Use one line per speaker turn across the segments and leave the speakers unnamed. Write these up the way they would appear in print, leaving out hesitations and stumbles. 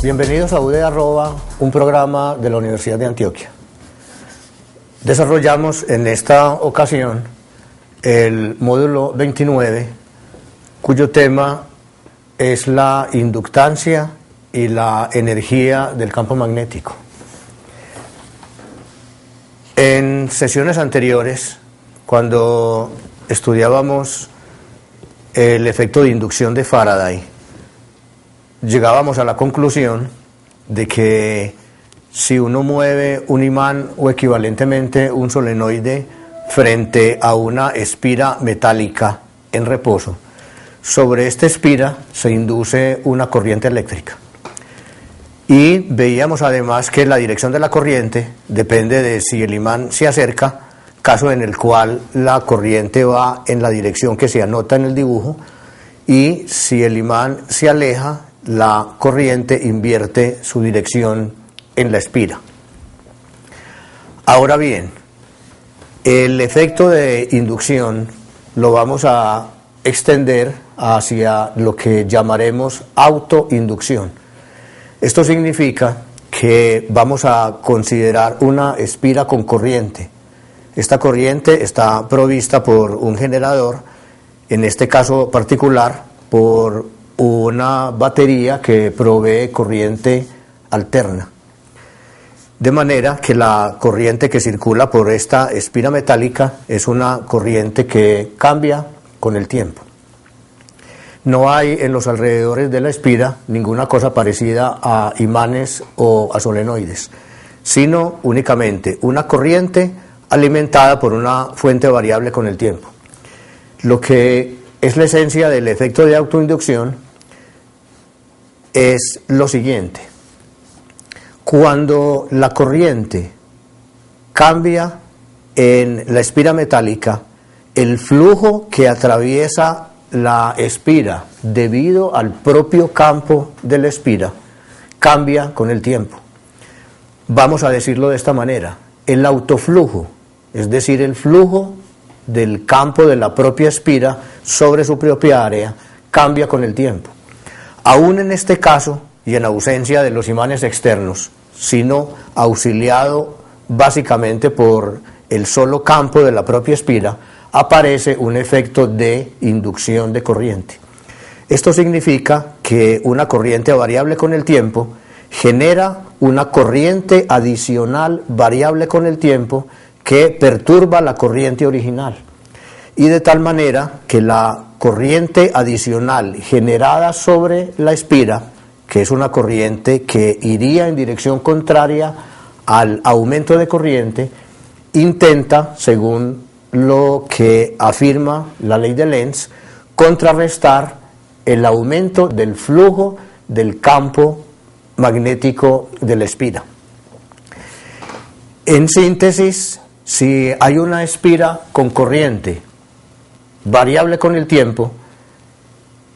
Bienvenidos a UD Arroba, un programa de la Universidad de Antioquia. Desarrollamos en esta ocasión el módulo 29, cuyo tema es la inductancia y la energía del campo magnético. En sesiones anteriores, cuando estudiábamos el efecto de inducción de Faraday, llegábamos a la conclusión de que si uno mueve un imán o equivalentemente un solenoide frente a una espira metálica en reposo, sobre esta espira se induce una corriente eléctrica. Y veíamos además que la dirección de la corriente depende de si el imán se acerca, caso en el cual la corriente va en la dirección que se anota en el dibujo, y si el imán se aleja, la corriente invierte su dirección en la espira. Ahora bien, el efecto de inducción lo vamos a extender hacia lo que llamaremos autoinducción. Esto significa que vamos a considerar una espira con corriente. Esta corriente está provista por un generador, en este caso particular, por una batería que provee corriente alterna. De manera que la corriente que circula por esta espira metálica es una corriente que cambia con el tiempo. No hay en los alrededores de la espira ninguna cosa parecida a imanes o a solenoides, sino únicamente una corriente alimentada por una fuente variable con el tiempo. Lo que es la esencia del efecto de autoinducción es lo siguiente: cuando la corriente cambia en la espira metálica, el flujo que atraviesa la espira debido al propio campo de la espira cambia con el tiempo. Vamos a decirlo de esta manera: el autoflujo, es decir, el flujo del campo de la propia espira sobre su propia área, cambia con el tiempo. Aún en este caso, y en ausencia de los imanes externos, sino auxiliado básicamente por el solo campo de la propia espira, aparece un efecto de inducción de corriente. Esto significa que una corriente variable con el tiempo genera una corriente adicional variable con el tiempo que perturba la corriente original, y de tal manera que la corriente adicional generada sobre la espira, que es una corriente que iría en dirección contraria al aumento de corriente, intenta, según lo que afirma la ley de Lenz, contrarrestar el aumento del flujo del campo magnético de la espira. En síntesis, si hay una espira con corriente variable con el tiempo,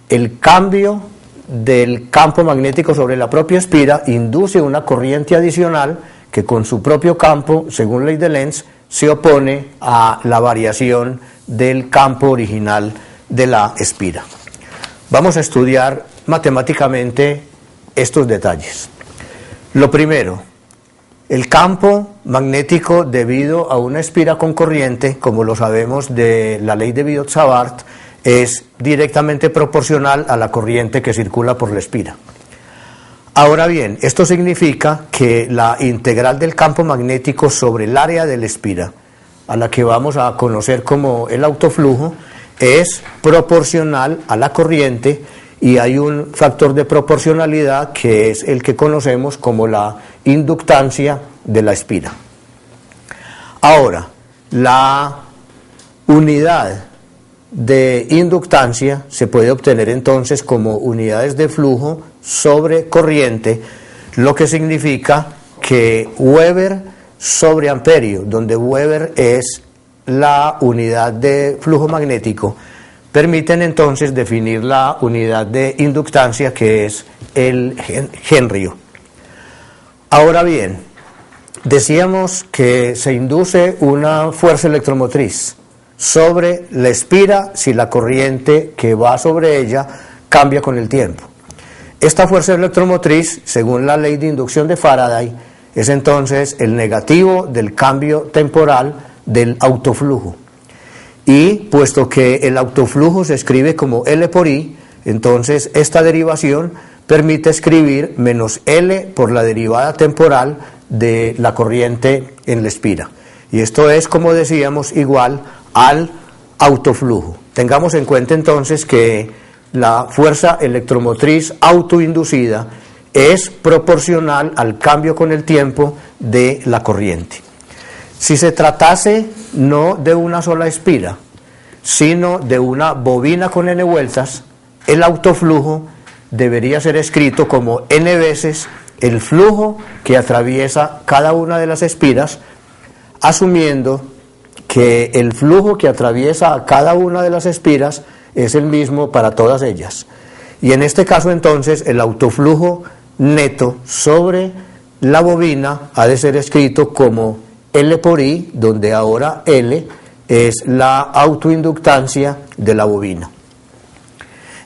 el cambio del campo magnético sobre la propia espira induce una corriente adicional que con su propio campo, según ley de Lenz, se opone a la variación del campo original de la espira. Vamos a estudiar matemáticamente estos detalles. Lo primero: el campo magnético debido a una espira con corriente, como lo sabemos de la ley de Biot-Savart, es directamente proporcional a la corriente que circula por la espira. Ahora bien, esto significa que la integral del campo magnético sobre el área de la espira, a la que vamos a conocer como el autoflujo, es proporcional a la corriente, y hay un factor de proporcionalidad que es el que conocemos como la inductancia de la espira. Ahora, la unidad de inductancia se puede obtener entonces como unidades de flujo sobre corriente, lo que significa que Weber sobre amperio, donde Weber es la unidad de flujo magnético, permiten entonces definir la unidad de inductancia, que es el henrio. Ahora bien, decíamos que se induce una fuerza electromotriz sobre la espira si la corriente que va sobre ella cambia con el tiempo. Esta fuerza electromotriz, según la ley de inducción de Faraday, es entonces el negativo del cambio temporal del autoflujo. Y puesto que el autoflujo se escribe como L por I, entonces esta derivación permite escribir menos L por la derivada temporal de la corriente en la espira. Y esto es, como decíamos, igual al autoflujo. Tengamos en cuenta entonces que la fuerza electromotriz autoinducida es proporcional al cambio con el tiempo de la corriente. Si se tratase no de una sola espira, sino de una bobina con n vueltas, el autoflujo debería ser escrito como n veces el flujo que atraviesa cada una de las espiras, asumiendo que el flujo que atraviesa a cada una de las espiras es el mismo para todas ellas. Y en este caso entonces el autoflujo neto sobre la bobina ha de ser escrito como L por I, donde ahora L es la autoinductancia de la bobina.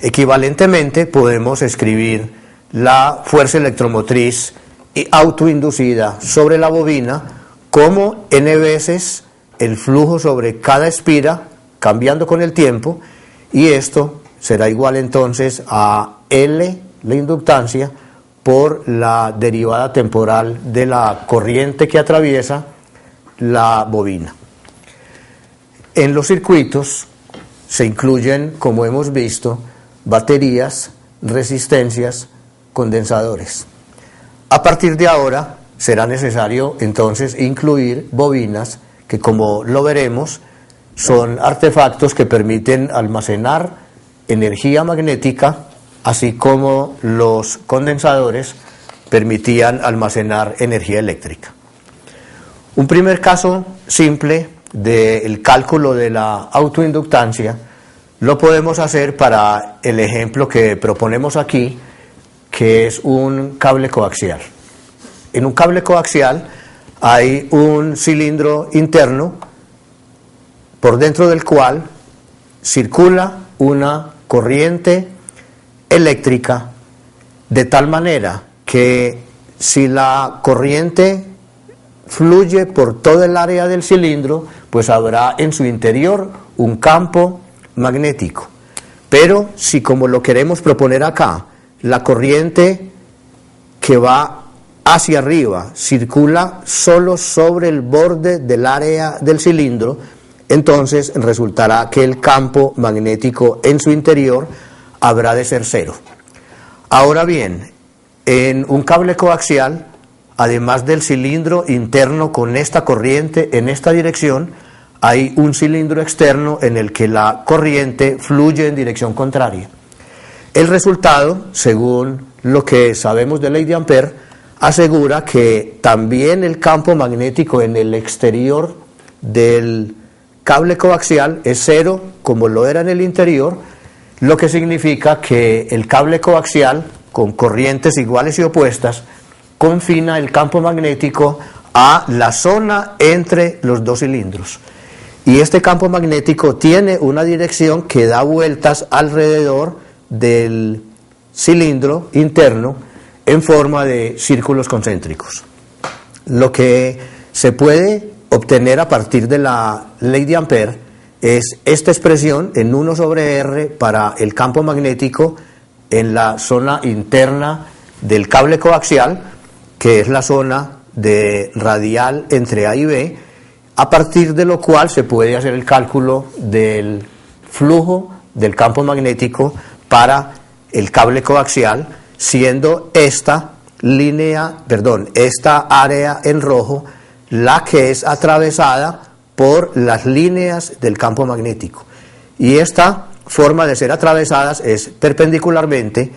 Equivalentemente podemos escribir la fuerza electromotriz autoinducida sobre la bobina como n veces el flujo sobre cada espira, cambiando con el tiempo, y esto será igual entonces a L, la inductancia, por la derivada temporal de la corriente que atraviesa la bobina. En los circuitos se incluyen, como hemos visto, baterías, resistencias, condensadores. A partir de ahora será necesario entonces incluir bobinas que, como lo veremos, son artefactos que permiten almacenar energía magnética, así como los condensadores permitían almacenar energía eléctrica. Un primer caso simple del cálculo de la autoinductancia lo podemos hacer para el ejemplo que proponemos aquí, que es un cable coaxial. En un cable coaxial hay un cilindro interno por dentro del cual circula una corriente eléctrica de tal manera que si la corriente fluye por todo el área del cilindro, pues habrá en su interior un campo magnético. Pero si, como lo queremos proponer acá, la corriente que va hacia arriba circula solo sobre el borde del área del cilindro, entonces resultará que el campo magnético en su interior habrá de ser cero. Ahora bien, en un cable coaxial, además del cilindro interno con esta corriente en esta dirección, hay un cilindro externo en el que la corriente fluye en dirección contraria. El resultado, según lo que sabemos de ley de Ampère, asegura que también el campo magnético en el exterior del cable coaxial es cero, como lo era en el interior, lo que significa que el cable coaxial, con corrientes iguales y opuestas, confina el campo magnético a la zona entre los dos cilindros. Y este campo magnético tiene una dirección que da vueltas alrededor del cilindro interno en forma de círculos concéntricos. Lo que se puede obtener a partir de la ley de Ampère es esta expresión en 1 sobre R para el campo magnético en la zona interna del cable coaxial, que es la zona de radial entre A y B, a partir de lo cual se puede hacer el cálculo del flujo del campo magnético para el cable coaxial, siendo esta área en rojo la que es atravesada por las líneas del campo magnético. Y esta forma de ser atravesadas es perpendicularmente,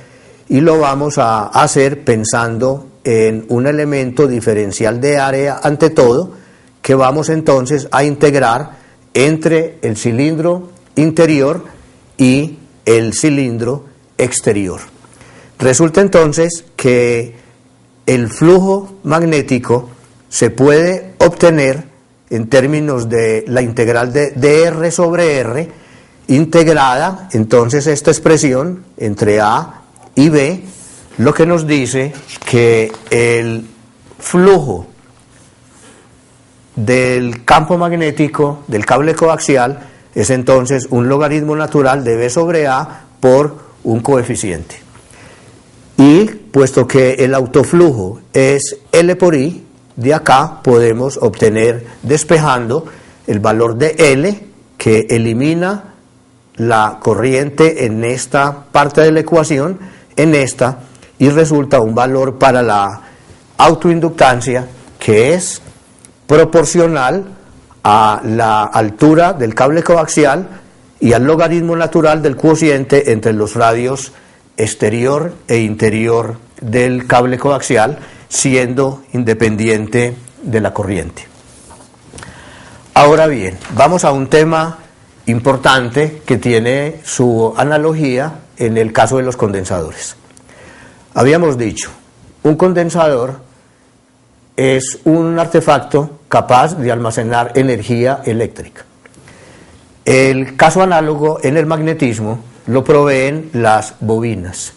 y lo vamos a hacer pensando en un elemento diferencial de área ante todo, que vamos entonces a integrar entre el cilindro interior y el cilindro exterior. Resulta entonces que el flujo magnético se puede obtener en términos de la integral de dr sobre r, integrada entonces esta expresión entre A y B, lo que nos dice que el flujo del campo magnético del cable coaxial es entonces un logaritmo natural de B sobre A por un coeficiente. Y puesto que el autoflujo es L por I, de acá podemos obtener, despejando, el valor de L, que elimina la corriente en esta parte de la ecuación, en esta, y resulta un valor para la autoinductancia que es proporcional a la altura del cable coaxial y al logaritmo natural del cociente entre los radios exterior e interior del cable coaxial, siendo independiente de la corriente. Ahora bien, vamos a un tema importante que tiene su analogía en el caso de los condensadores. Habíamos dicho, un condensador es un artefacto capaz de almacenar energía eléctrica. El caso análogo en el magnetismo lo proveen las bobinas,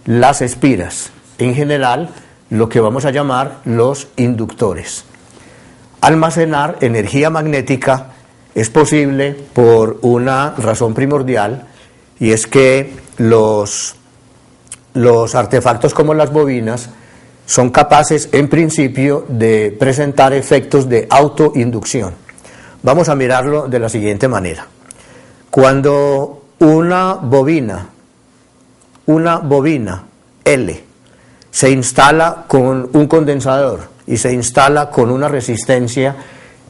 las espiras, en general lo que vamos a llamar los inductores. Almacenar energía magnética es posible por una razón primordial, y es que los artefactos como las bobinas son capaces en principio de presentar efectos de autoinducción. Vamos a mirarlo de la siguiente manera. Cuando una bobina L se instala con un condensador y se instala con una resistencia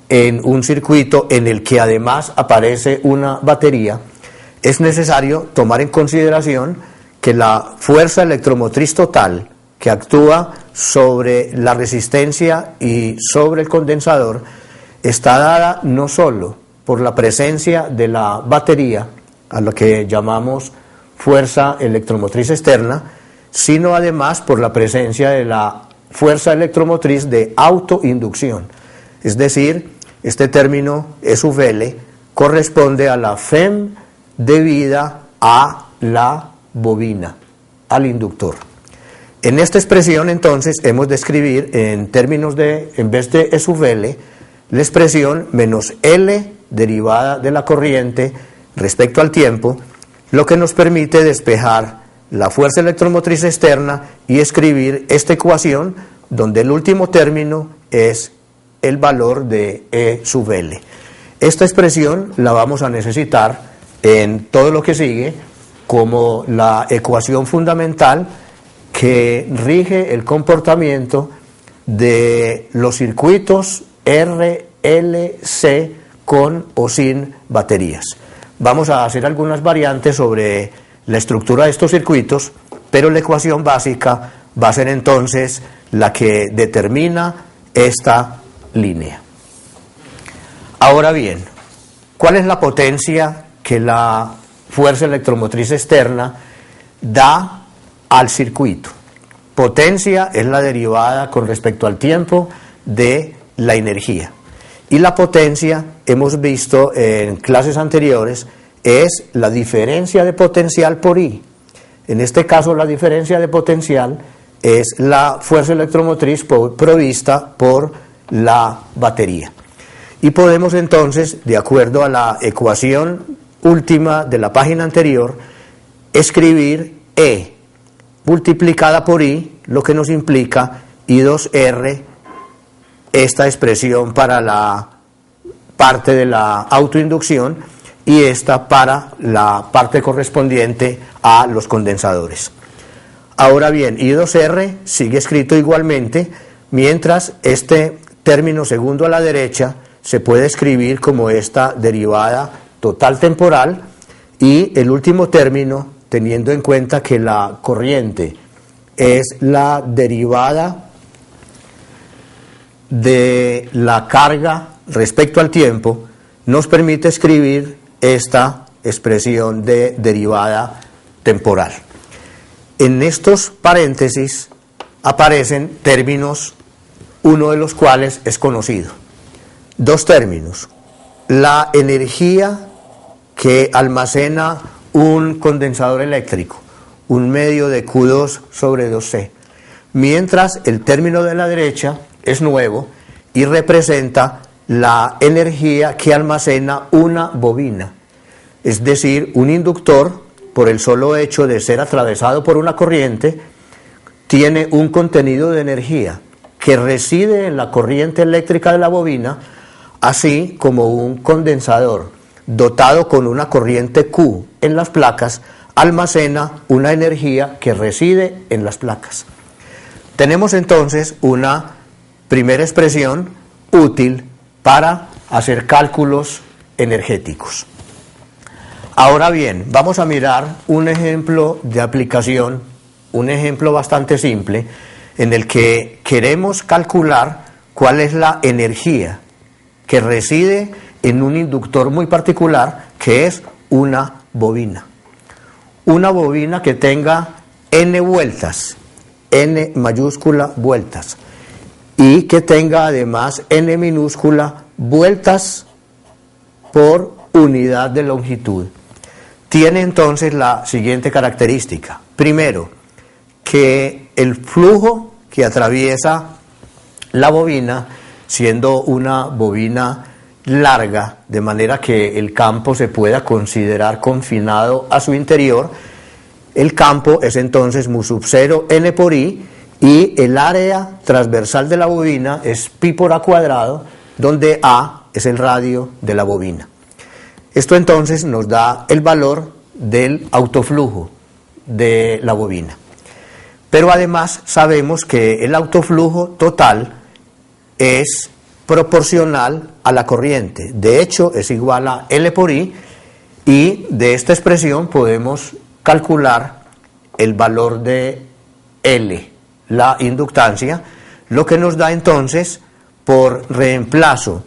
en un circuito en el que además aparece una batería, es necesario tomar en consideración que la fuerza electromotriz total que actúa sobre la resistencia y sobre el condensador está dada no solo por la presencia de la batería, a lo que llamamos fuerza electromotriz externa, sino además por la presencia de la fuerza electromotriz de autoinducción. Es decir, este término E sub L corresponde a la FEM debida a la bobina, al inductor. En esta expresión entonces hemos de escribir en términos de, en vez de E sub L, la expresión menos L derivada de la corriente respecto al tiempo, lo que nos permite despejar la fuerza electromotriz externa y escribir esta ecuación donde el último término es el valor de E sub L. Esta expresión la vamos a necesitar en todo lo que sigue como la ecuación fundamental que rige el comportamiento de los circuitos RLC con o sin baterías. Vamos a hacer algunas variantes sobre la estructura de estos circuitos, pero la ecuación básica va a ser entonces la que determina esta línea. Ahora bien, ¿cuál es la potencia que la fuerza electromotriz externa da al circuito? Potencia es la derivada con respecto al tiempo de la energía. Y la potencia, hemos visto en clases anteriores, es la diferencia de potencial por I. En este caso, la diferencia de potencial es la fuerza electromotriz provista por la batería. Y podemos entonces, de acuerdo a la ecuación última de la página anterior, escribir E multiplicada por I, lo que nos implica I2R, esta expresión para la parte de la autoinducción y esta para la parte correspondiente a los condensadores. Ahora bien, I2R sigue escrito igualmente, mientras este término segundo a la derecha se puede escribir como esta derivada total temporal, y el último término, teniendo en cuenta que la corriente es la derivada de la carga respecto al tiempo, nos permite escribir esta expresión de derivada temporal. En estos paréntesis aparecen términos, uno de los cuales es conocido. Dos términos: la energía que almacena un condensador eléctrico un medio de Q2 sobre 2C, mientras el término de la derecha es nuevo y representa la energía que almacena una bobina, es decir, un inductor, por el solo hecho de ser atravesado por una corriente, tiene un contenido de energía que reside en la corriente eléctrica de la bobina, así como un condensador dotado con una corriente Q en las placas almacena una energía que reside en las placas. Tenemos entonces una primera expresión útil para hacer cálculos energéticos. Ahora bien, vamos a mirar un ejemplo de aplicación, un ejemplo bastante simple, en el que queremos calcular cuál es la energía que reside en un inductor muy particular, que es una bobina. Una bobina que tenga n vueltas, n mayúscula vueltas, y que tenga además n minúscula vueltas por unidad de longitud. Tiene entonces la siguiente característica. Primero, que el flujo que atraviesa la bobina, siendo una bobina larga, de manera que el campo se pueda considerar confinado a su interior, el campo es entonces mu sub 0 n por i, y el área transversal de la bobina es pi por a cuadrado, donde a es el radio de la bobina. Esto entonces nos da el valor del autoflujo de la bobina. Pero además sabemos que el autoflujo total es proporcional a la corriente. De hecho, es igual a L por I, y de esta expresión podemos calcular el valor de L, la inductancia, lo que nos da entonces, por reemplazo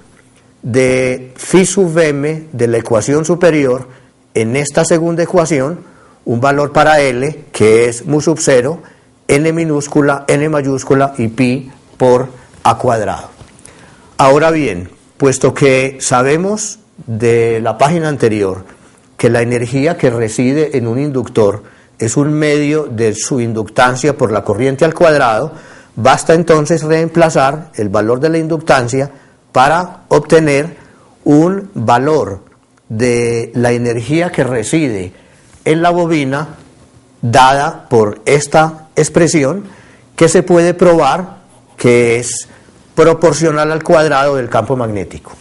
de phi sub m de la ecuación superior en esta segunda ecuación, un valor para L que es mu sub 0, n minúscula, n mayúscula y pi por a cuadrado. Ahora bien, puesto que sabemos de la página anterior que la energía que reside en un inductor es un medio de su inductancia por la corriente al cuadrado, basta entonces reemplazar el valor de la inductancia para obtener un valor de la energía que reside en la bobina dada por esta expresión, que se puede probar que es proporcional al cuadrado del campo magnético.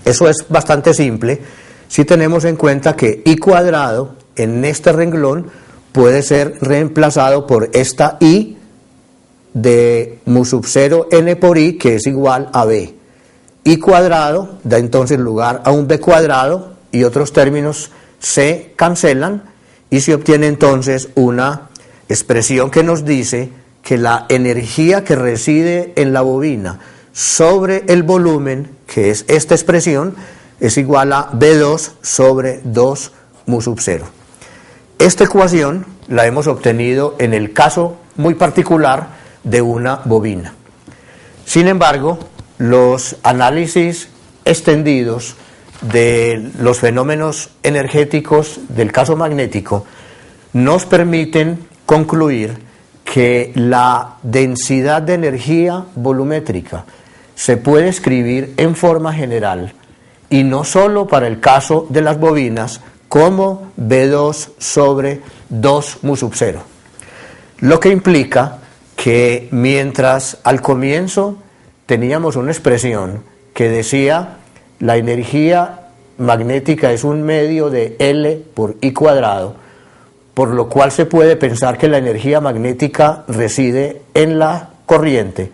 Eso es bastante simple si tenemos en cuenta que I cuadrado en este renglón puede ser reemplazado por esta I de mu sub 0 n por I, que es igual a B. I cuadrado da entonces lugar a un B cuadrado y otros términos se cancelan, y se obtiene entonces una expresión que nos dice que la energía que reside en la bobina sobre el volumen, que es esta expresión, es igual a B2 sobre 2 mu sub 0. Esta ecuación la hemos obtenido en el caso muy particular de una bobina. Sin embargo, los análisis extendidos de los fenómenos energéticos del caso magnético nos permiten concluir que la densidad de energía volumétrica se puede escribir en forma general, y no solo para el caso de las bobinas, como B2 sobre 2 mu sub 0, lo que implica que mientras al comienzo teníamos una expresión que decía la energía magnética es un medio de L por I cuadrado, por lo cual se puede pensar que la energía magnética reside en la corriente,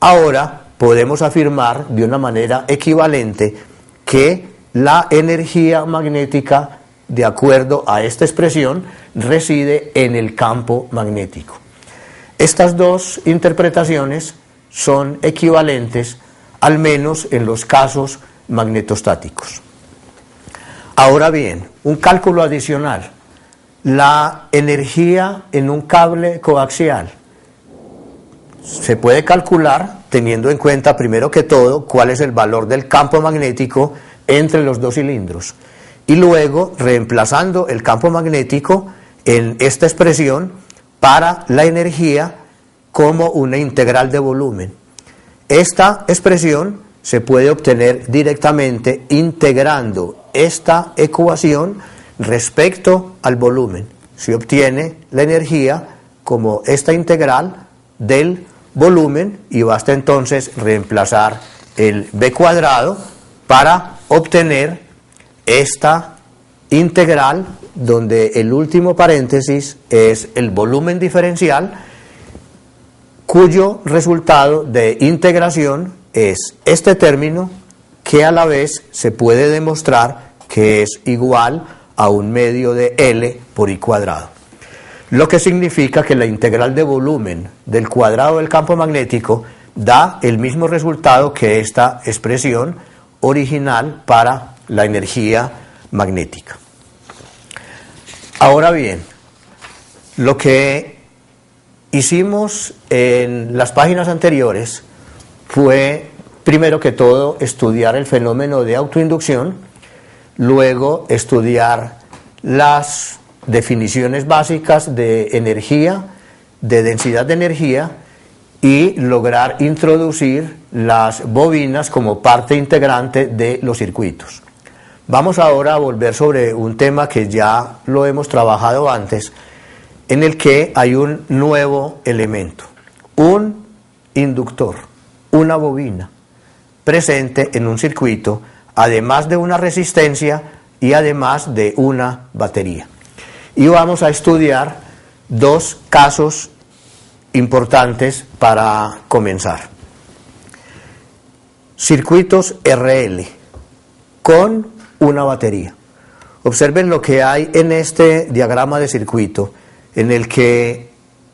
ahora podemos afirmar de una manera equivalente que la energía magnética, de acuerdo a esta expresión, reside en el campo magnético. Estas dos interpretaciones son equivalentes, al menos en los casos magnetostáticos. Ahora bien, un cálculo adicional: la energía en un cable coaxial se puede calcular teniendo en cuenta, primero que todo, cuál es el valor del campo magnético entre los dos cilindros, y luego reemplazando el campo magnético en esta expresión para la energía como una integral de volumen. Esta expresión se puede obtener directamente integrando esta ecuación respecto al volumen. Se obtiene la energía como esta integral del volumen y basta entonces reemplazar el b cuadrado para obtener esta integral donde el último paréntesis es el volumen diferencial, cuyo resultado de integración es este término que a la vez se puede demostrar que es igual a 1/2 de L por I cuadrado. Lo que significa que la integral de volumen del cuadrado del campo magnético da el mismo resultado que esta expresión original para la energía magnética. Ahora bien, lo que hicimos en las páginas anteriores fue, primero que todo, estudiar el fenómeno de autoinducción, luego estudiar las definiciones básicas de energía, de densidad de energía, y lograr introducir las bobinas como parte integrante de los circuitos. Vamos ahora a volver sobre un tema que ya lo hemos trabajado antes, en el que hay un nuevo elemento, un inductor, una bobina presente en un circuito, además de una resistencia y además de una batería. Y vamos a estudiar dos casos importantes para comenzar. Circuitos RL con una batería. Observen lo que hay en este diagrama de circuito, en el que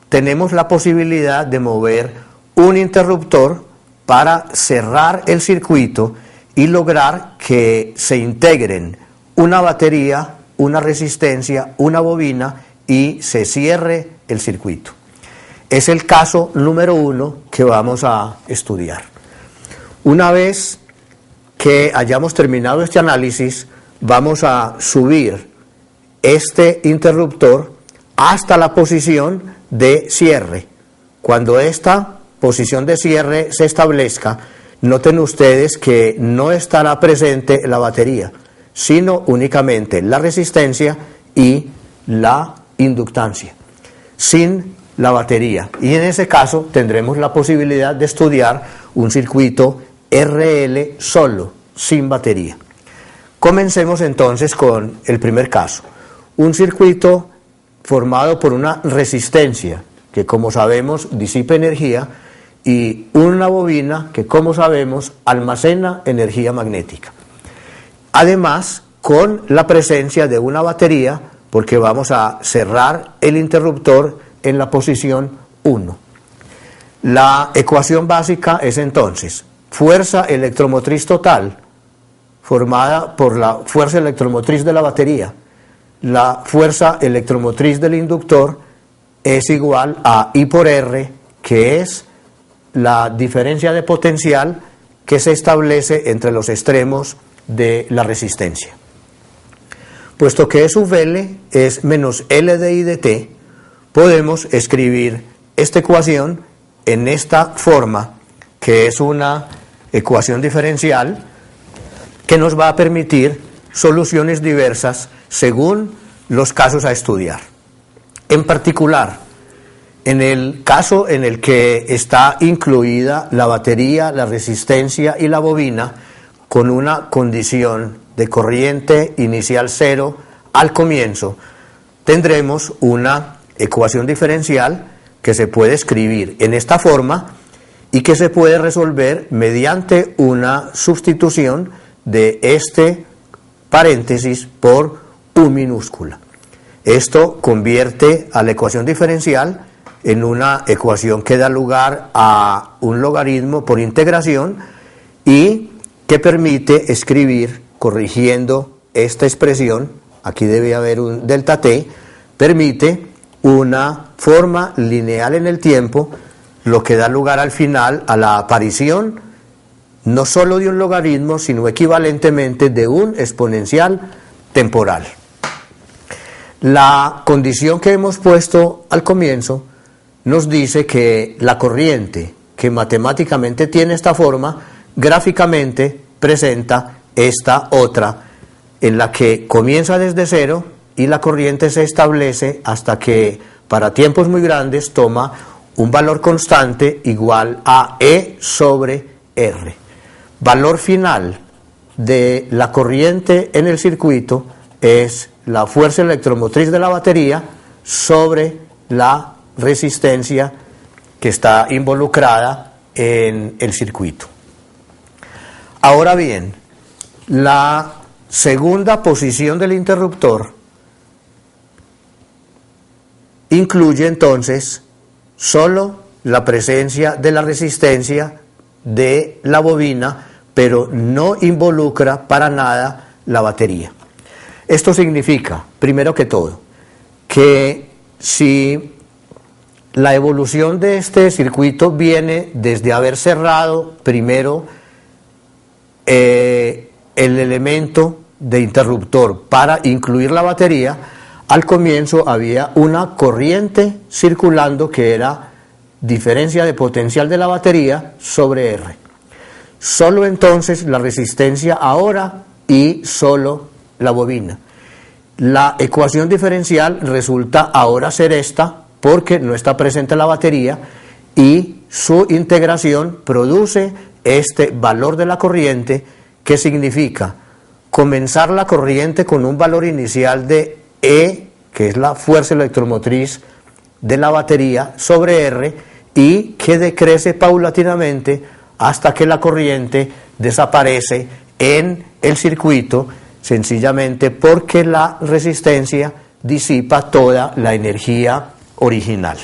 tenemos la posibilidad de mover un interruptor para cerrar el circuito y lograr que se integren una batería, una resistencia, una bobina y se cierre el circuito. Es el caso número 1 que vamos a estudiar. Una vez que hayamos terminado este análisis, vamos a subir este interruptor hasta la posición de cierre. Cuando esta posición de cierre se establezca, noten ustedes que no estará presente la batería, sino únicamente la resistencia y la inductancia, sin la batería. Y en ese caso tendremos la posibilidad de estudiar un circuito RL solo, sin batería. Comencemos entonces con el primer caso. Un circuito formado por una resistencia que, como sabemos, disipa energía, y una bobina que, como sabemos, almacena energía magnética. Además, con la presencia de una batería, porque vamos a cerrar el interruptor en la posición 1. La ecuación básica es entonces fuerza electromotriz total formada por la fuerza electromotriz de la batería. La fuerza electromotriz del inductor es igual a I por R, que es la diferencia de potencial que se establece entre los extremos de la resistencia. Puesto que E sub L es menos L de I de T, podemos escribir esta ecuación en esta forma, que es una ecuación diferencial que nos va a permitir soluciones diversas según los casos a estudiar. En particular, en el caso en el que está incluida la batería, la resistencia y la bobina, con una condición de corriente inicial 0 al comienzo, tendremos una ecuación diferencial que se puede escribir en esta forma y que se puede resolver mediante una sustitución de este paréntesis por U minúscula. Esto convierte a la ecuación diferencial en una ecuación que da lugar a un logaritmo por integración y que permite escribir, corrigiendo esta expresión, aquí debe haber un delta t, permite una forma lineal en el tiempo, lo que da lugar al final a la aparición no solo de un logaritmo, sino equivalentemente de un exponencial temporal. La condición que hemos puesto al comienzo nos dice que la corriente, que matemáticamente tiene esta forma, gráficamente presenta esta otra, en la que comienza desde cero y la corriente se establece hasta que para tiempos muy grandes toma un valor constante igual a E sobre R. Valor final de la corriente en el circuito es la fuerza electromotriz de la batería sobre la resistencia que está involucrada en el circuito. Ahora bien, la segunda posición del interruptor incluye entonces solo la presencia de la resistencia de la bobina, pero no involucra para nada la batería. Esto significa, primero que todo, que si la evolución de este circuito viene desde haber cerrado primero el elemento de interruptor para incluir la batería, al comienzo había una corriente circulando que era diferencia de potencial de la batería sobre R. Solo entonces la resistencia ahora y solo la bobina. La ecuación diferencial resulta ahora ser esta porque no está presente la batería y su integración produce este valor de la corriente, que significa comenzar la corriente con un valor inicial de E, que es la fuerza electromotriz de la batería, sobre R, y que decrece paulatinamente hasta que la corriente desaparece en el circuito, sencillamente porque la resistencia disipa toda la energía original.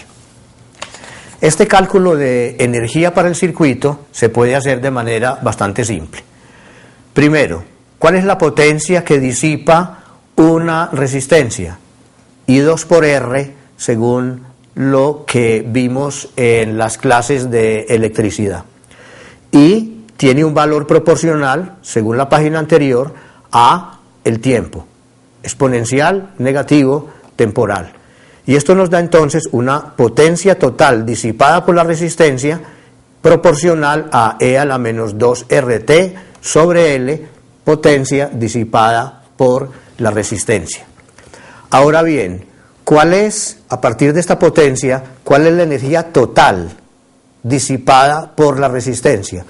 Este cálculo de energía para el circuito se puede hacer de manera bastante simple. Primero, ¿cuál es la potencia que disipa una resistencia? I2 por R, según lo que vimos en las clases de electricidad. Y tiene un valor proporcional, según la página anterior, a el tiempo, exponencial, negativo, temporal. Y esto nos da entonces una potencia total disipada por la resistencia proporcional a E a la menos 2 RT sobre L, potencia disipada por la resistencia. Ahora bien, ¿cuál es, a partir de esta potencia, cuál es la energía total disipada por la resistencia?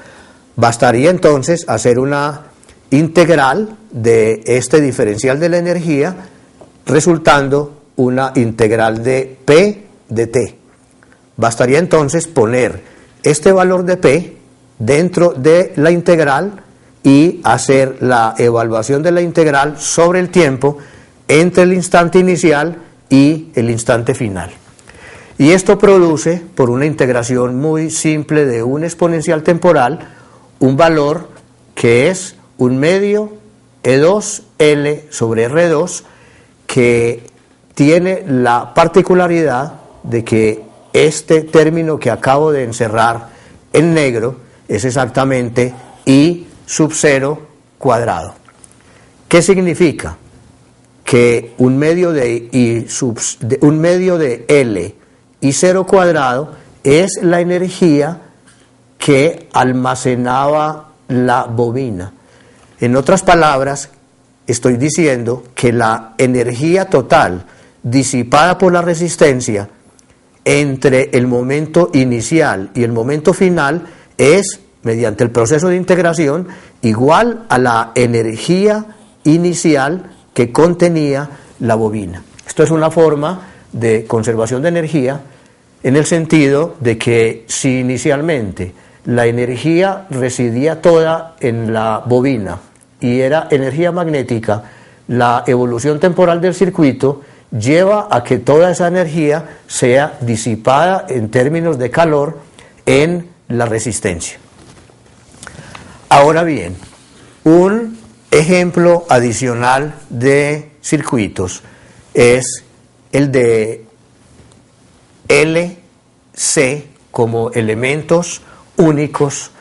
Bastaría entonces hacer una integral de este diferencial de la energía, resultando una integral de P de T. Bastaría entonces poner este valor de P dentro de la integral y hacer la evaluación de la integral sobre el tiempo entre el instante inicial y el instante final. Y esto produce, por una integración muy simple de un exponencial temporal, un valor que es 1/2 E2L sobre R2, que tiene la particularidad de que este término que acabo de encerrar en negro es exactamente I sub 0 cuadrado. ¿Qué significa? Que 1/2 de L y 0 cuadrado es la energía que almacenaba la bobina. En otras palabras, estoy diciendo que la energía total disipada por la resistencia entre el momento inicial y el momento final es, mediante el proceso de integración, igual a la energía inicial que contenía la bobina. Esto es una forma de conservación de energía en el sentido de que si inicialmente la energía residía toda en la bobina y era energía magnética, la evolución temporal del circuito lleva a que toda esa energía sea disipada en términos de calor en la resistencia. Ahora bien, un ejemplo adicional de circuitos es el de LC como elementos únicos,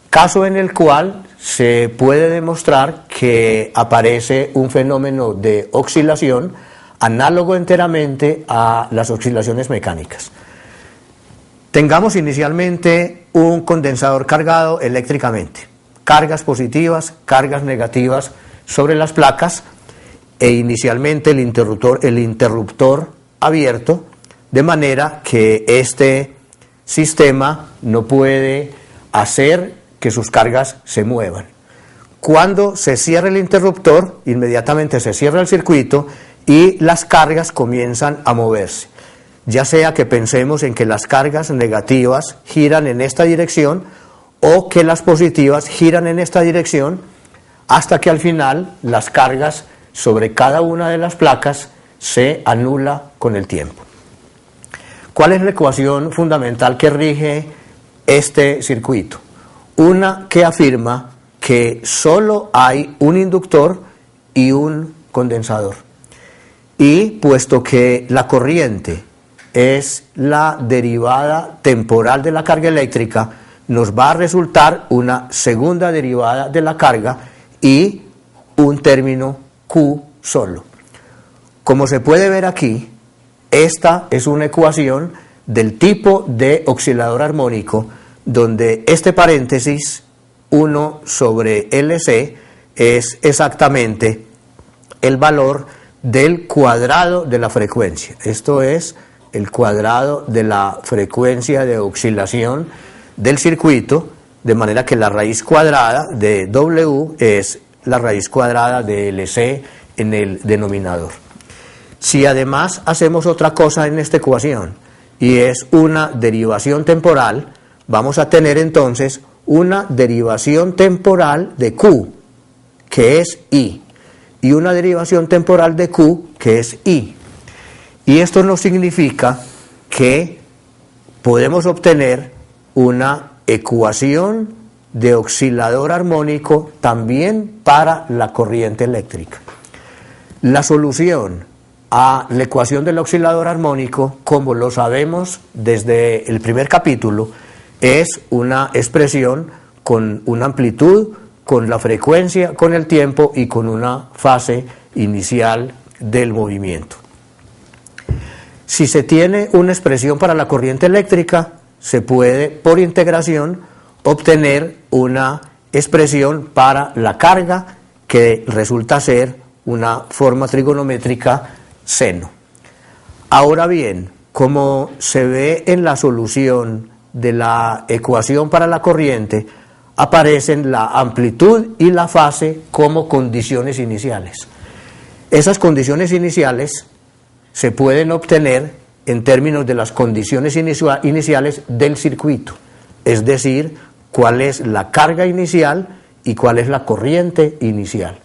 caso en el cual se puede demostrar que aparece un fenómeno de oscilación análogo enteramente a las oscilaciones mecánicas. Tengamos inicialmente un condensador cargado eléctricamente, cargas positivas, cargas negativas sobre las placas, e inicialmente el interruptor abierto, de manera que este sistema no puede hacer que sus cargas se muevan. Cuando se cierra el interruptor, inmediatamente se cierra el circuito y las cargas comienzan a moverse, ya sea que pensemos en que las cargas negativas giran en esta dirección o que las positivas giran en esta dirección, hasta que al final las cargas sobre cada una de las placas se anula con el tiempo. ¿Cuál es la ecuación fundamental que rige este circuito? Una que afirma que solo hay un inductor y un condensador. Y puesto que la corriente es la derivada temporal de la carga eléctrica, nos va a resultar una segunda derivada de la carga y un término Q solo. Como se puede ver aquí, esta es una ecuación del tipo de oscilador armónico, donde este paréntesis 1 sobre LC es exactamente el valor del cuadrado de la frecuencia. Esto es el cuadrado de la frecuencia de oscilación del circuito, de manera que la raíz cuadrada de W es la raíz cuadrada de LC en el denominador. Si además hacemos otra cosa en esta ecuación, y es una derivación temporal, vamos a tener entonces una derivación temporal de Q, que es I, y una derivación temporal de Q, que es I. Y esto nos significa que podemos obtener una ecuación de oscilador armónico también para la corriente eléctrica. La solución a la ecuación del oscilador armónico, como lo sabemos desde el primer capítulo, es una expresión con una amplitud, con la frecuencia, con el tiempo y con una fase inicial del movimiento. Si se tiene una expresión para la corriente eléctrica, se puede, por integración, obtener una expresión para la carga, que resulta ser una forma trigonométrica seno. Ahora bien, como se ve en la solución de la ecuación para la corriente, aparecen la amplitud y la fase como condiciones iniciales. Esas condiciones iniciales se pueden obtener en términos de las condiciones iniciales del circuito, es decir, cuál es la carga inicial y cuál es la corriente inicial.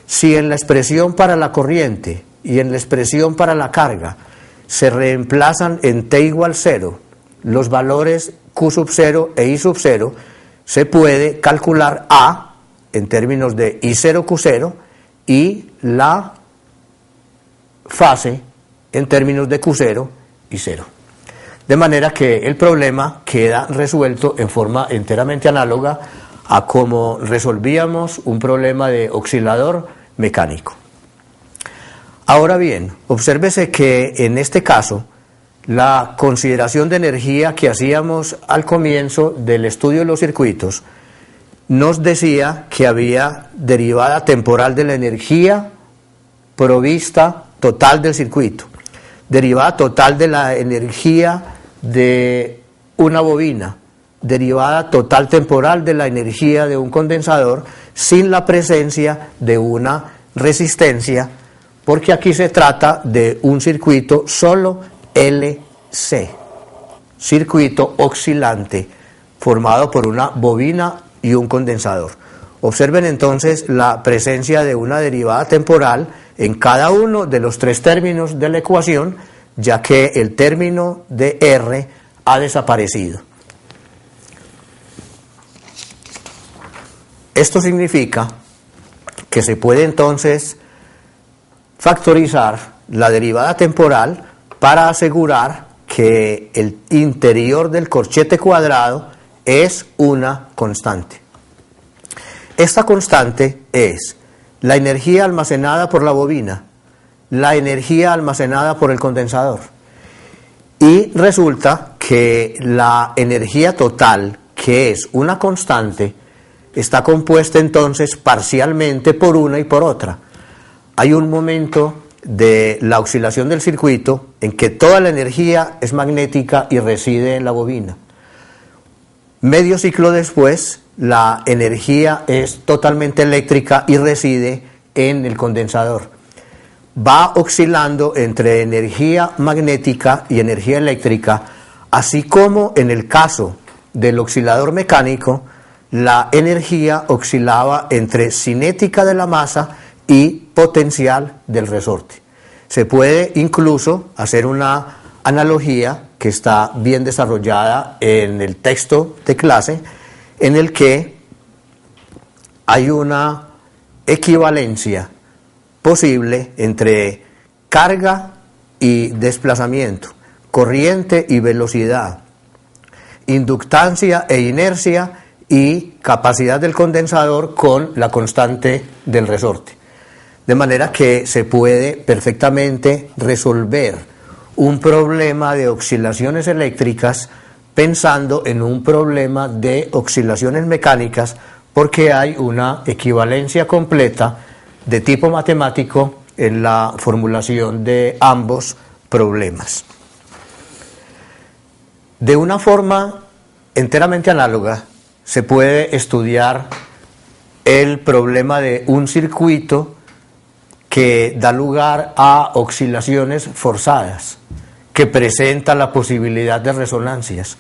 Si en la expresión para la corriente y en la expresión para la carga se reemplazan en t igual 0 los valores Q sub 0 e I sub 0, se puede calcular A en términos de I0 Q0 y la fase en términos de Q0 y 0. De manera que el problema queda resuelto en forma enteramente análoga a como resolvíamos un problema de oscilador mecánico. Ahora bien, obsérvese que en este caso la consideración de energía que hacíamos al comienzo del estudio de los circuitos nos decía que había derivada temporal de la energía provista total del circuito, derivada total de la energía de una bobina, derivada total temporal de la energía de un condensador, sin la presencia de una resistencia, porque aquí se trata de un circuito solo LC, circuito oscilante, formado por una bobina y un condensador. Observen entonces la presencia de una derivada temporal en cada uno de los tres términos de la ecuación, ya que el término de R ha desaparecido. Esto significa que se puede entonces factorizar la derivada temporal para asegurar que el interior del corchete cuadrado es una constante. Esta constante es la energía almacenada por la bobina la energía almacenada por el condensador. Y resulta que la energía total, que es una constante, está compuesta entonces parcialmente por una y por otra. Hay un momento de la oscilación del circuito en que toda la energía es magnética y reside en la bobina. Medio ciclo después, la energía es totalmente eléctrica y reside en el condensador. Va oscilando entre energía magnética y energía eléctrica, así como en el caso del oscilador mecánico, la energía oscilaba entre cinética de la masa y potencial del resorte. Se puede incluso hacer una analogía que está bien desarrollada en el texto de clase, en el que hay una equivalencia posible entre carga y desplazamiento, corriente y velocidad, inductancia e inercia y capacidad del condensador con la constante del resorte. De manera que se puede perfectamente resolver un problema de oscilaciones eléctricas pensando en un problema de oscilaciones mecánicas, porque hay una equivalencia completa de tipo matemático en la formulación de ambos problemas. De una forma enteramente análoga se puede estudiar el problema de un circuito que da lugar a oscilaciones forzadas, que presenta la posibilidad de resonancias.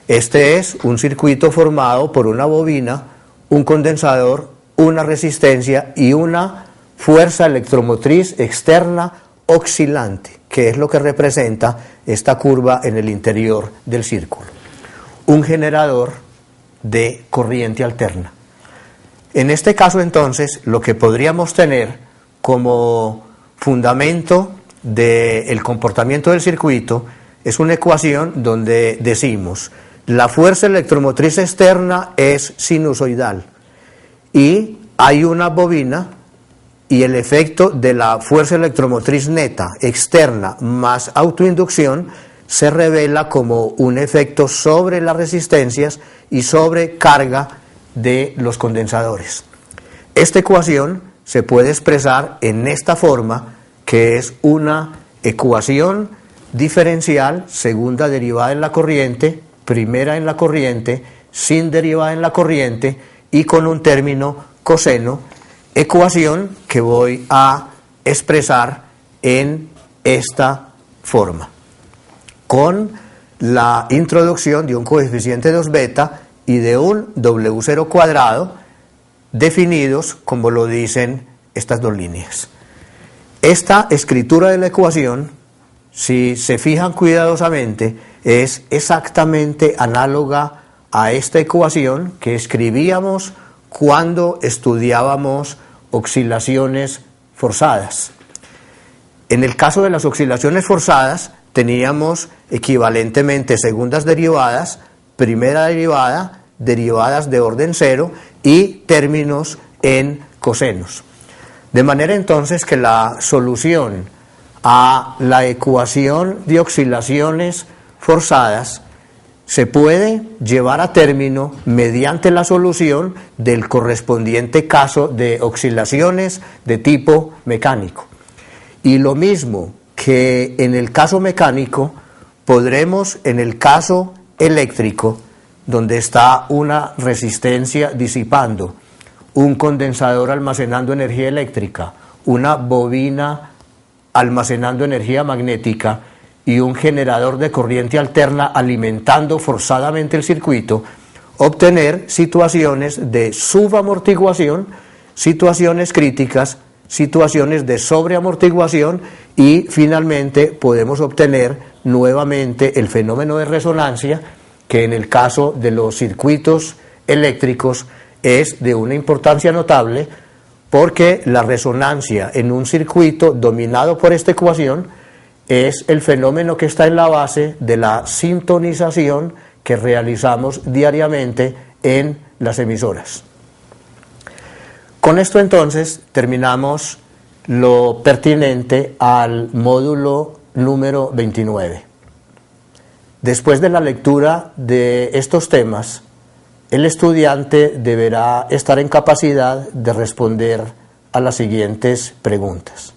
Este es un circuito formado por una bobina, un condensador, una resistencia y una fuerza electromotriz externa oscilante, que es lo que representa esta curva en el interior del círculo. Un generador de corriente alterna. En este caso, entonces, lo que podríamos tener como fundamento del comportamiento del circuito es una ecuación donde decimos la fuerza electromotriz externa es sinusoidal y hay una bobina y el efecto de la fuerza electromotriz neta externa más autoinducción se revela como un efecto sobre las resistencias y sobre carga de los condensadores. Esta ecuación se puede expresar en esta forma, que es una ecuación diferencial, segunda derivada en la corriente, primera en la corriente, sin derivada en la corriente y con un término coseno, ecuación que voy a expresar en esta forma, con la introducción de un coeficiente 2 beta y de un W0 cuadrado, definidos como lo dicen estas dos líneas. Esta escritura de la ecuación, si se fijan cuidadosamente, es exactamente análoga a esta ecuación que escribíamos cuando estudiábamos oscilaciones forzadas. En el caso de las oscilaciones forzadas teníamos equivalentemente segundas derivadas, primera derivada, derivadas de orden cero y términos en cosenos. De manera entonces que la solución a la ecuación de oscilaciones forzadas se puede llevar a término mediante la solución del correspondiente caso de oscilaciones de tipo mecánico. Y lo mismo que en el caso mecánico, podremos en el caso eléctrico, donde está una resistencia disipando, un condensador almacenando energía eléctrica, una bobina almacenando energía magnética y un generador de corriente alterna alimentando forzadamente el circuito, obtener situaciones de subamortiguación, situaciones críticas, situaciones de sobreamortiguación y finalmente podemos obtener nuevamente el fenómeno de resonancia, que en el caso de los circuitos eléctricos es de una importancia notable, porque la resonancia en un circuito dominado por esta ecuación es el fenómeno que está en la base de la sintonización que realizamos diariamente en las emisoras. Con esto entonces terminamos lo pertinente al módulo número 29. Después de la lectura de estos temas, el estudiante deberá estar en capacidad de responder a las siguientes preguntas.